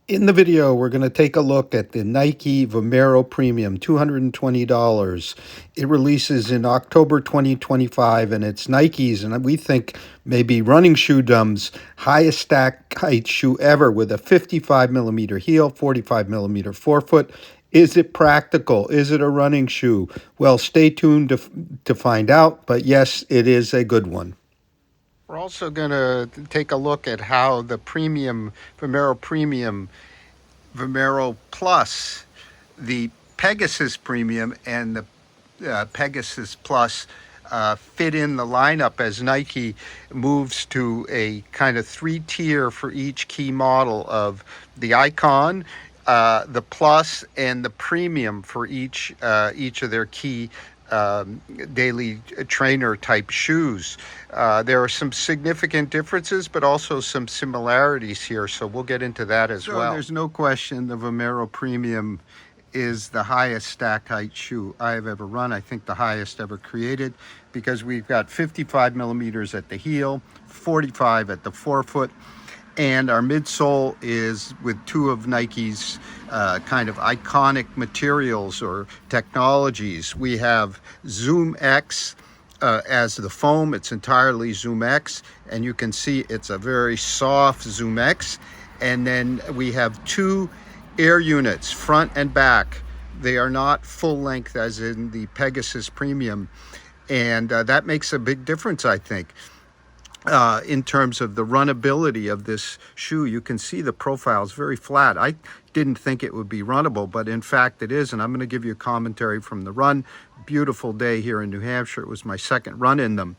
In the video, we're going to take a look at the Nike Vomero Premium, $220. It releases in October 2025, and it's Nike's, and we think maybe running shoe dumb's highest stack height shoe ever with a 55 millimeter heel, 45 millimeter forefoot. Is it practical? Is it a running shoe? Well, stay tuned to find out, but yes, it is a good one. We're also going to take a look at how the Vomero Premium, Vomero Plus, the Pegasus Premium, and the Pegasus Plus fit in the lineup as Nike moves to a kind of three-tier for each key model of the Icon, the Plus, and the Premium for each of their key daily trainer type shoes. There are some significant differences, but also some similarities here, so we'll get into that as well. There's no question the Vomero Premium is the highest stack height shoe I have ever run. I think the highest ever created, because we've got 55 millimeters at the heel, 45 at the forefoot, and our midsole is with two of Nike's kind of iconic materials or technologies. We have Zoom X as the foam. It's entirely Zoom X, and you can see it's a very soft Zoom X. And then we have two air units, front and back. They are not full length as in the Pegasus Premium, and that makes a big difference, I think. In terms of the runnability of this shoe. You can see the profile is very flat. I didn't think it would be runnable, but in fact it is, and I'm going to give you a commentary from the run. Beautiful day here in New Hampshire. It was my second run in them.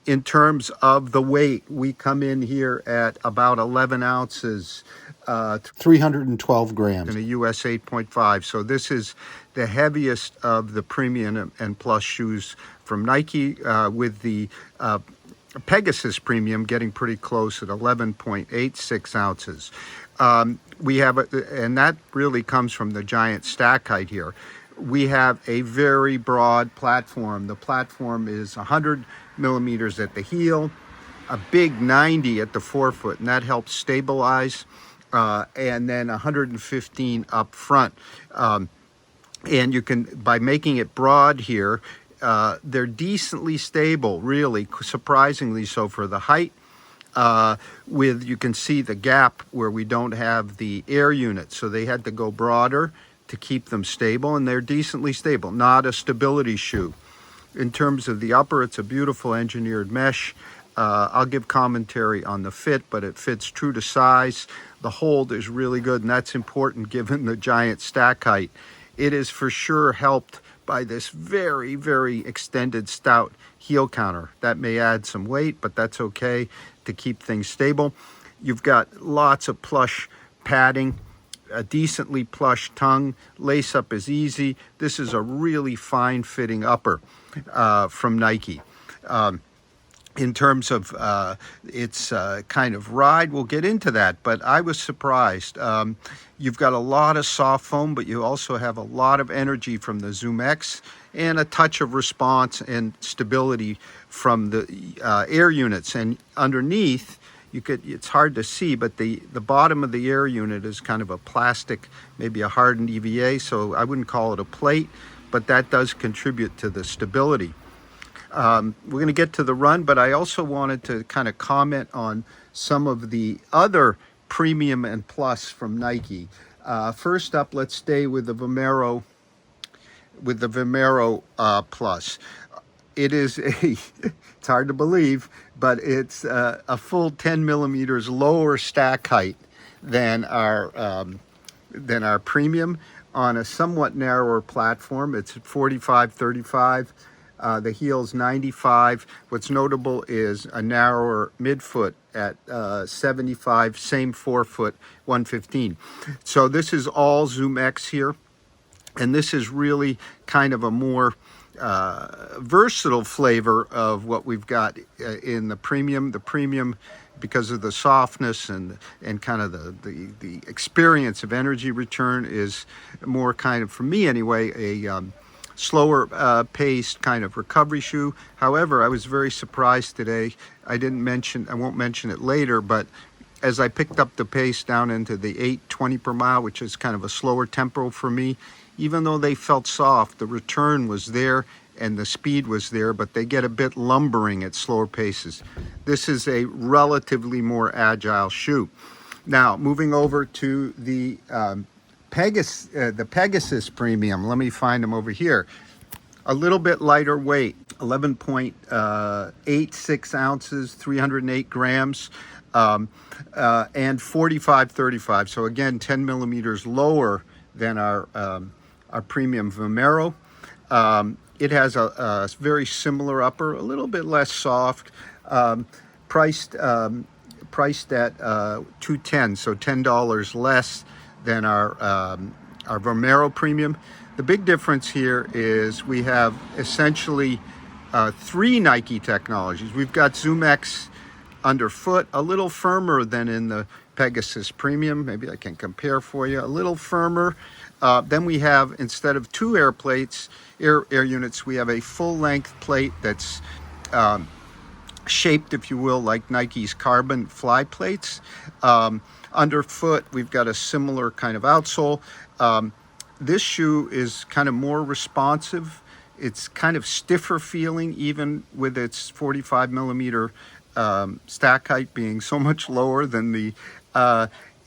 In terms of the weight, we come in here at about 11 ounces, 312 grams, in a US 8.5. So this is the heaviest of the Premium and Plus shoes from Nike, with the Pegasus Premium getting pretty close at 11.86 ounces. We have, and that really comes from the giant stack height here. We have a very broad platform. The platform is 100 millimeters at the heel, a big 90 at the forefoot, and that helps stabilize, and then 115 up front. And you can, by making it broad here, they're decently stable, really, surprisingly so for the height. You can see the gap where we don't have the air unit, so they had to go broader to keep them stable, and they're decently stable, not a stability shoe. In terms of the upper, it's a beautiful engineered mesh. I'll give commentary on the fit, but it fits true to size. The hold is really good, and that's important given the giant stack height. It is for sure helped by this very, very extended stout heel counter. That may add some weight, but that's okay to keep things stable. You've got lots of plush padding, a decently plush tongue. Lace up is easy. This is a really fine fitting upper from Nike. In terms of its kind of ride, we'll get into that, but I was surprised. You've got a lot of soft foam, but you also have a lot of energy from the Zoom X and a touch of response and stability from the air units. And underneath, it's hard to see, but the bottom of the air unit is kind of a plastic, maybe a hardened EVA, so I wouldn't call it a plate, but that does contribute to the stability. We're going to get to the run, but I also wanted to kind of comment on some of the other Premium and Plus from Nike. First up, let's stay with the Vomero Plus. It is it's hard to believe, but it's a full 10 millimeters lower stack height than our Premium on a somewhat narrower platform. It's 45-35. The heel's 95. What's notable is a narrower midfoot at 75, same forefoot, 115. So this is all Zoom X here, and this is really kind of a more versatile flavor of what we've got in the Premium. The Premium, because of the softness and kind of the experience of energy return, is more kind of, for me anyway, a slower paced kind of recovery shoe. However, I was very surprised today. I won't mention it later, but as I picked up the pace down into the 8:20 per mile, which is kind of a slower tempo for me, even though they felt soft, the return was there and the speed was there, but they get a bit lumbering at slower paces. This is a relatively more agile shoe. Now, moving over to the Pegasus Premium. Let me find them over here. A little bit lighter weight, 11.86 ounces, 308 grams, and 45-35. So again, 10 millimeters lower than our premium Vomero. It has a very similar upper, a little bit less soft, priced at $210, so $10 less than our Vomero Premium. The big difference here is we have essentially 3 Nike technologies. We've got ZoomX underfoot, a little firmer than in the Pegasus Premium. Maybe I can compare for you. A little firmer. Then we have, instead of 2 air units, we have a full-length plate that's shaped, if you will, like Nike's carbon fly plates. Underfoot, we've got a similar kind of outsole. This shoe is kind of more responsive. It's kind of stiffer feeling, even with its 45 millimeter stack height being so much lower than the,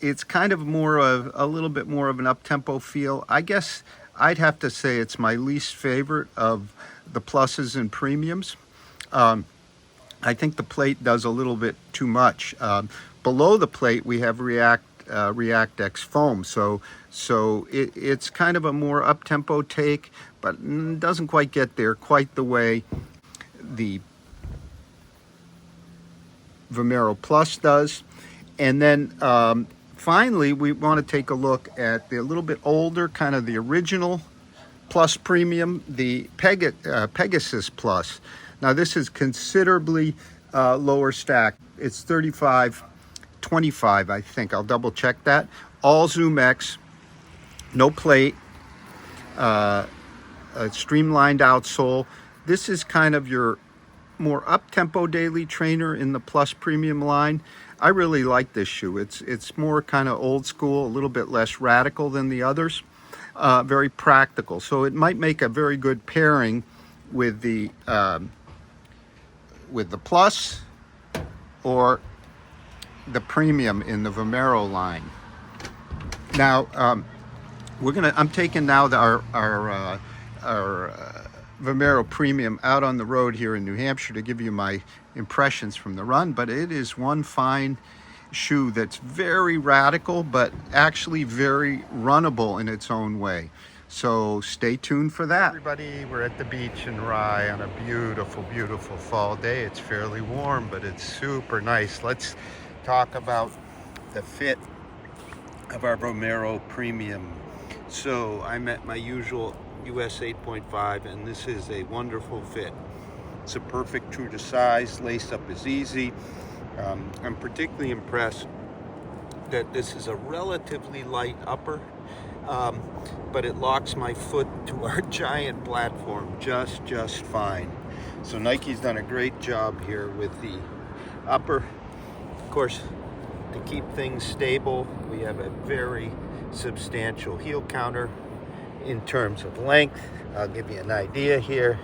it's kind of more of a little bit more of an up-tempo feel. I guess I'd have to say it's my least favorite of the pluses and premiums. I think the plate does a little bit too much. Below the plate, we have React X foam, so it's kind of a more up-tempo take, but doesn't quite get there quite the way the Vomero Plus does. And then finally, we want to take a look at the little bit older, kind of the original Plus Premium, the Pegasus Plus. Now this is considerably lower stack. It's 35-25, I think. I'll double check that. All ZoomX, no plate, a streamlined outsole. This is kind of your more up-tempo daily trainer in the Plus Premium line. I really like this shoe. It's more kind of old school, a little bit less radical than the others. Very practical. So it might make a very good pairing with the Plus or the Premium in the Vomero line. Now I'm taking now our Vomero Premium out on the road here in New Hampshire to give you my impressions from the run, but it is one fine shoe that's very radical, but actually very runnable in its own way. So stay tuned for that. Everybody, we're at the beach in Rye on a beautiful, beautiful fall day. It's fairly warm, but it's super nice. Let's talk about the fit of our Vomero Premium. So I'm at my usual US 8.5, and this is a wonderful fit. It's a perfect true to size. Lace up is easy. I'm particularly impressed that this is a relatively light upper, but it locks my foot to our giant platform just fine. So Nike's done a great job here with the upper. Of course, to keep things stable, we have a very substantial heel counter. In terms of length, I'll give you an idea here.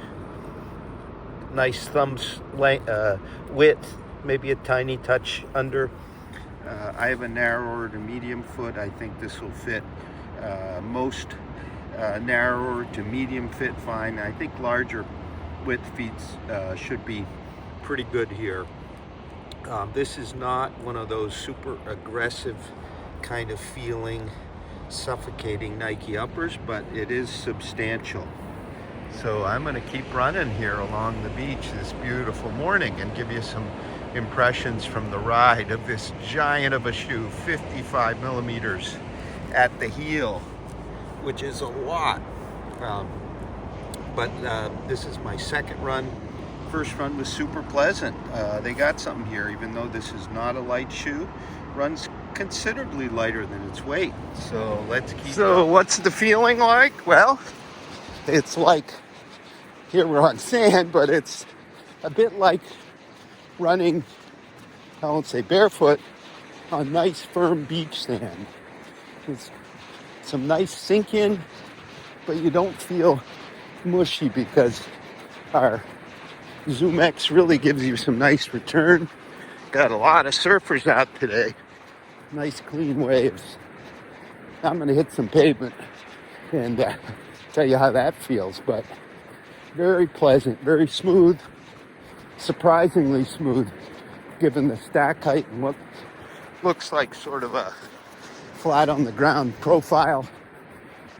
Nice thumb width, maybe a tiny touch under. I have a narrower to medium foot. I think this will fit most narrower to medium fit fine. I think larger width feet should be pretty good here. This is not one of those super aggressive kind of feeling, suffocating Nike uppers, but it is substantial. So I'm going to keep running here along the beach this beautiful morning and give you some impressions from the ride of this giant of a shoe, 55 millimeters at the heel, which is a lot. But this is my second run. First run was super pleasant. They got something here, even though this is not a light shoe. Runs considerably lighter than its weight. So let's keep going. What's the feeling like? Well, it's like, here we're on sand, but it's a bit like running, I won't say barefoot, on nice firm beach sand. It's some nice sink in, but you don't feel mushy because our Zoom X really gives you some nice return. Got a lot of surfers out today. Nice clean waves. I'm going to hit some pavement and tell you how that feels, but very pleasant, very smooth, surprisingly smooth given the stack height and what looks like sort of a flat on the ground profile.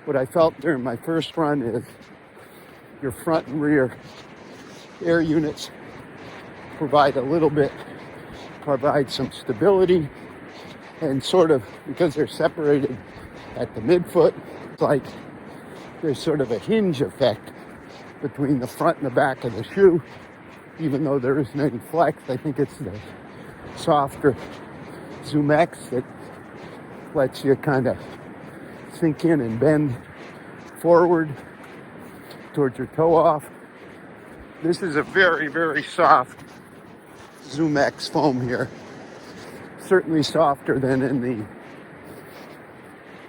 What I felt during my first run is your front and rear air units provide some stability, and sort of because they're separated at the midfoot, it's like there's sort of a hinge effect between the front and the back of the shoe. Even though there isn't any flex, I think it's the softer Zoom X that lets you kind of sink in and bend forward towards your toe off. This is a very, very soft Zoom X foam here. Certainly softer than in the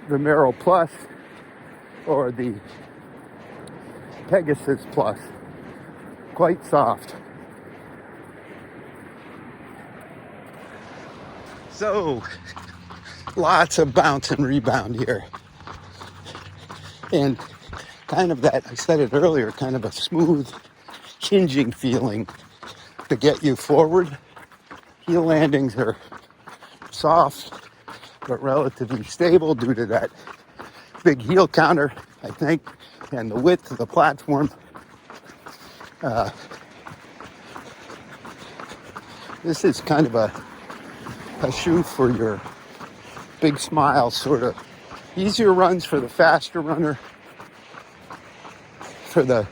Vomero Plus or the Pegasus Plus. Quite soft. So, lots of bounce and rebound here. And kind of that, I said it earlier, kind of a smooth hinging feeling to get you forward. Heel landings are soft, but relatively stable due to that big heel counter, I think, and the width of the platform. This is kind of a shoe for your big smile, sort of easier runs for the faster runner, for the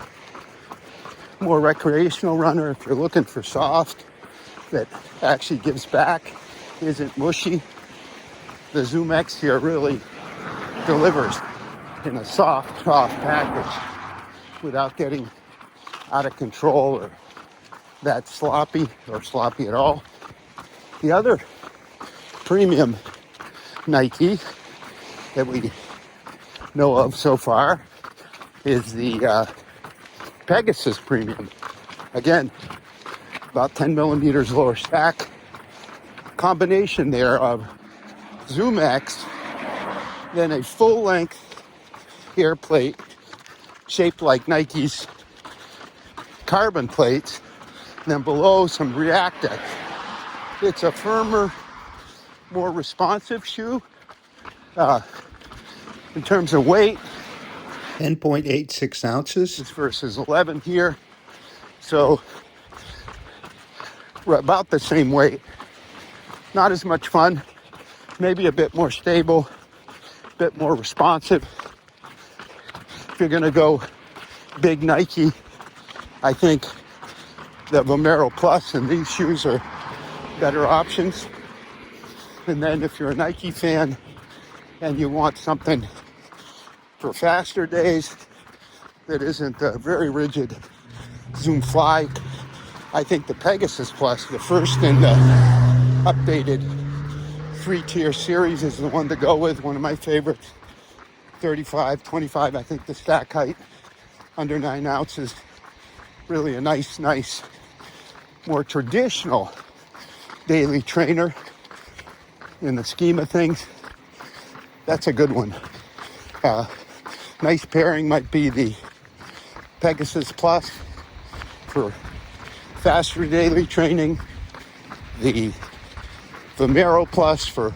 more recreational runner. If you're looking for soft that actually gives back, isn't mushy, the Zoom X here really delivers in a soft package without getting out of control or that sloppy or sloppy at all. The other premium Nike that we know of so far is the Pegasus Premium. Again, about 10 millimeters lower stack. Combination there of Zoom X, then a full-length air plate shaped like Nike's carbon plates, and then below some React-X. It's a firmer, more responsive shoe in terms of weight. 10.86 ounces versus 11 here. So we're about the same weight. Not as much fun, maybe a bit more stable, a bit more responsive. If you're gonna go big Nike, I think the Vomero Plus and these shoes are better options. And then if you're a Nike fan and you want something for faster days that isn't a very rigid Zoom Fly, I think the Pegasus Plus, the first in the updated 3-tier series, is the one to go with. One of my favorites. 35, 25, I think the stack height, under 9 ounces. Really a nice, more traditional daily trainer in the scheme of things. That's a good one. Nice pairing might be the Pegasus Plus for faster daily training, the Vomero Plus for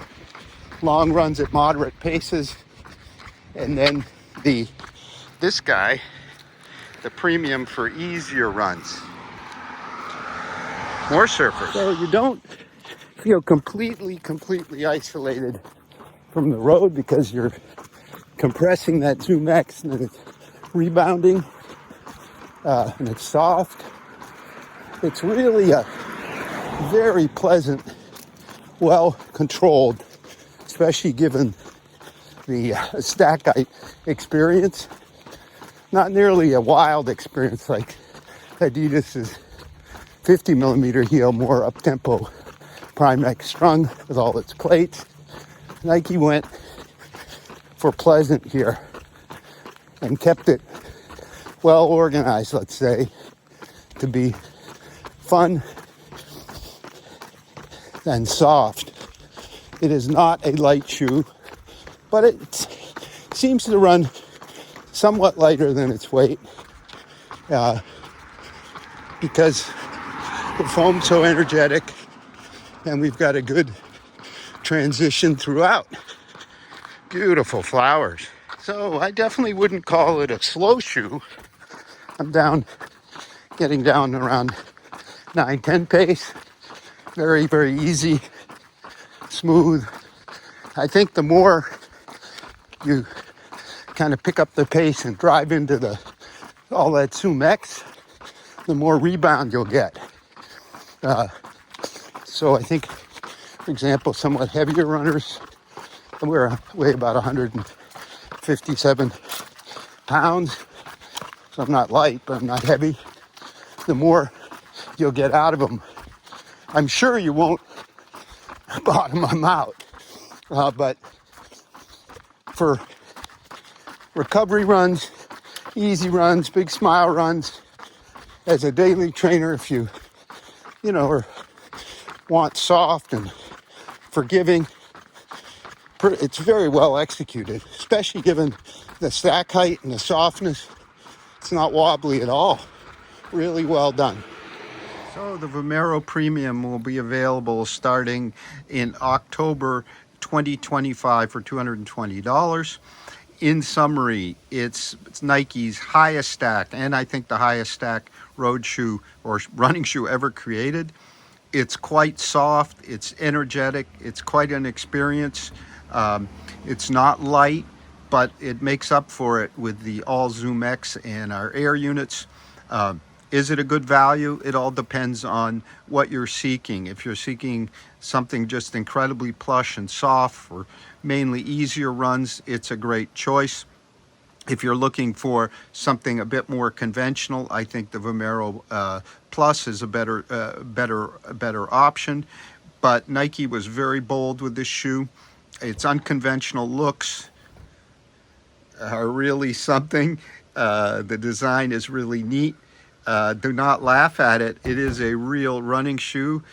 long runs at moderate paces, and then this guy, the Premium, for easier runs. More surfers. So you don't feel completely isolated from the road because you're compressing that Zoom X and it's rebounding and it's soft. It's really a very pleasant, well controlled, especially given the stack height experience. Not nearly a wild experience like Adidas's 50 millimeter heel, more up tempo Primex strung with all its plates. Nike went for pleasant here and kept it well organized, let's say, to be fun and soft. It is not a light shoe, but it seems to run somewhat lighter than its weight because the foam's so energetic and we've got a good transition throughout. Beautiful flowers. So I definitely wouldn't call it a slow shoe. I'm getting down around 9-10 pace. Very, very easy, smooth. I think the more you kind of pick up the pace and drive into all that Sumex, the more rebound you'll get. So I think, for example, somewhat heavier runners, weigh about 157 pounds. So I'm not light, but I'm not heavy. The more you'll get out of them. I'm sure you won't bottom them out. But for recovery runs, easy runs, big smile runs, as a daily trainer, if you want soft and forgiving, it's very well executed, especially given the stack height and the softness. It's not wobbly at all. Really well done. So the Vomero Premium will be available starting in October 2025 for $220. In summary, it's Nike's highest stack, and I think the highest stack road shoe or running shoe ever created. It's quite soft, it's energetic, it's quite an experience. It's not light, but it makes up for it with the all Zoom X and our air units. Is it a good value? It all depends on what you're seeking. If you're seeking something just incredibly plush and soft for mainly easier runs, it's a great choice. If you're looking for something a bit more conventional, I think the Vomero Plus is a better option. But Nike was very bold with this shoe. Its unconventional looks are really something. The design is really neat. Do not laugh at it. It is a real running shoe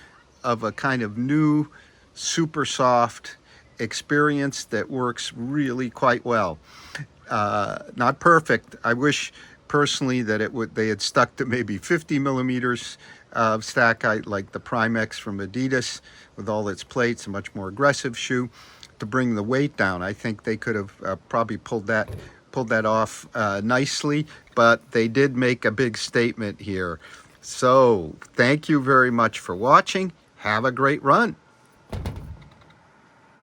of a kind of new, super soft experience that works really quite well. Not perfect. I wish personally that they had stuck to maybe 50 millimeters of stack height like the Primex from Adidas with all its plates, a much more aggressive shoe to bring the weight down. I think they could have probably pulled that off nicely, but they did make a big statement here. So thank you very much for watching. Have a great run.